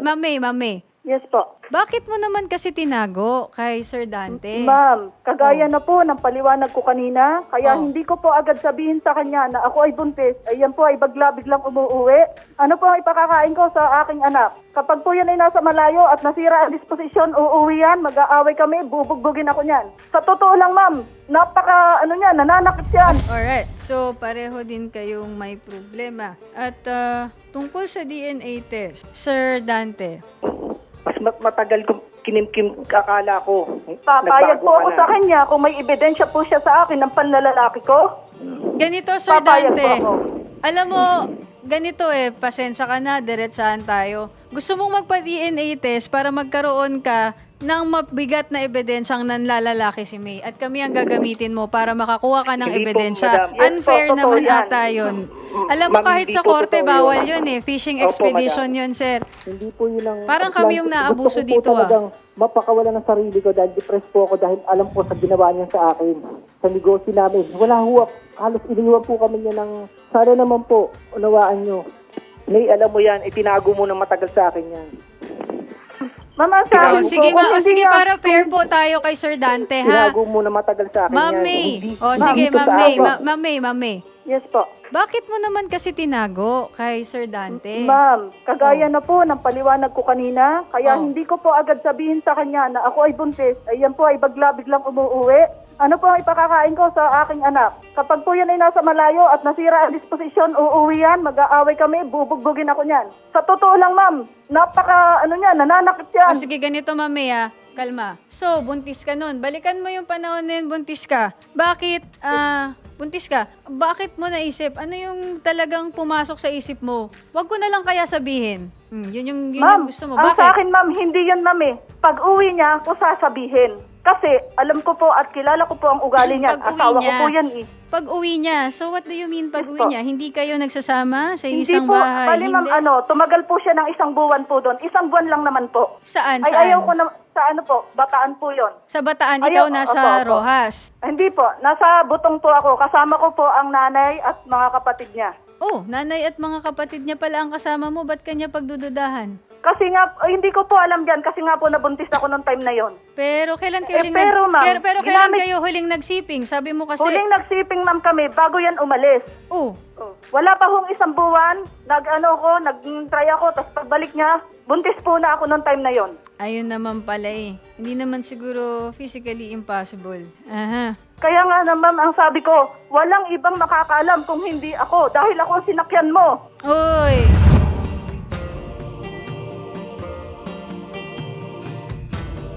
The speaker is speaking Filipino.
Ma'am May. Yes po. Bakit mo naman kasi tinago kay Sir Dante? Ma'am, kagaya na po ng paliwanag ko kanina, kaya Oh. hindi ko po agad sabihin sa kanya na ako ay buntis, ayan po ay biglang umuuwi. Ano po ang ipakakain ko sa aking anak? Kapag po yan ay nasa malayo at nasira ang disposisyon, uuwi yan, mag-aaway kami, bubugbugin ako niyan. Sa totoo lang, ma'am, nananakit yan. Alright, so pareho din kayong may problema. At tungkol sa DNA test, Sir Dante, Mas matagal kong kinimkim kakala ko. Papayag Nagbago po ka ako na. sa kanya kung may ebidensya po siya sa akin ng panlalalaki ko. ganito Sir Papayag Dante, po ako. alam mo, ganito pasensya ka na, diretsahan tayo. Gusto mong magpa-DNA test para magkaroon ka ng mabigat na ebidensyang nanlalalaki si May at kami ang gagamitin mo para makakuha ka ng Hindi po, ebidensya. madam. Yes po, Unfair totoo naman yan. ata yun. Alam mo, Ma'am, kahit hindi sa po korte, totoo bawal yun. yun fishing Opo, expedition yun, sir. Hindi po yun ang... Parang kami yung naabuso Gusto ko dito, po talagang mapakawala ng sarili ko dahil depressed po ako dahil alam po sa ginawa niya sa akin. Sa negosyo namin. Wala huwap. Halos iniwan po kami niya ng... Sana naman po, unawaan niyo. May alam mo yan, itinago mo na matagal sa akin yan. Mama, sabi ko, Sige, kung hindi sige yan- para fair po tayo kay Sir Dante, ha? Tinago mo na matagal sa akin Ma'am yan. May. Hindi- Sige, dito Ma'am sa May. akin. Ma'am May. Yes po. Bakit mo naman kasi tinago kay Sir Dante? Ma'am, kagaya na po ng paliwanag ko kanina, kaya Oh. hindi ko po agad sabihin sa kanya na ako ay buntis, ayan po ay biglang umuuwi. Ano po ang ipakakain ko sa aking anak? Kapag po yan ay nasa malayo at nasira ang disposisyon, uuwi yan, mag-aaway kami, bubugbugin ako niyan. Sa totoo lang, ma'am, nananakit yan. Sige, ganito, Ma'am May, kalma. So, buntis ka nun. Balikan mo yung panahon na yun, buntis ka. Bakit, buntis ka? Bakit mo naisip? Ano yung talagang pumasok sa isip mo? Wag ko na lang kaya sabihin. Yun yung Ma'am, gusto mo. ang Bakit? sa akin, ma'am, hindi yan, ma'am eh. Pag uwi niya, ako sasabihin. Kasi alam ko po at kilala ko po ang ugali niyan. Pag-uwi Asawa ko niya. po yan eh. Pag uwi niya, so what do you mean pag uwi po. niya? Hindi kayo nagsasama sa Hindi isang po, bahay? bali ma'am, Hindi? tumagal po siya ng 1 buwan po doon. 1 buwan lang naman po. Saan? Ay, Saan? ayaw ko na, sa Bataan po yon. Sa Bataan, Ayaw, ikaw nasa opo. Rojas. Hindi po, nasa Butong po ako. Kasama ko po ang nanay at mga kapatid niya. Oh, nanay at mga kapatid niya pala ang kasama mo. Ba't kanya pagdududahan? Kasi nga, hindi ko po alam yan kasi nga po nabuntis ako noong time na yon. Pero kailan kayo pero, ma'am, pero kailan ginamit- kayo huling nagsiping? Sabi mo kasi... Huling nagsiping ma'am kami bago yan umalis. Oh, Wala pa hong 1 buwan, nag-try ako, tapos pagbalik niya, buntis po na ako noong time na yon. ayun naman pala Hindi naman siguro physically impossible. Aha. Kaya nga naman ang sabi ko, walang ibang makakaalam kung hindi ako dahil ako ang sinakyan mo. Uy,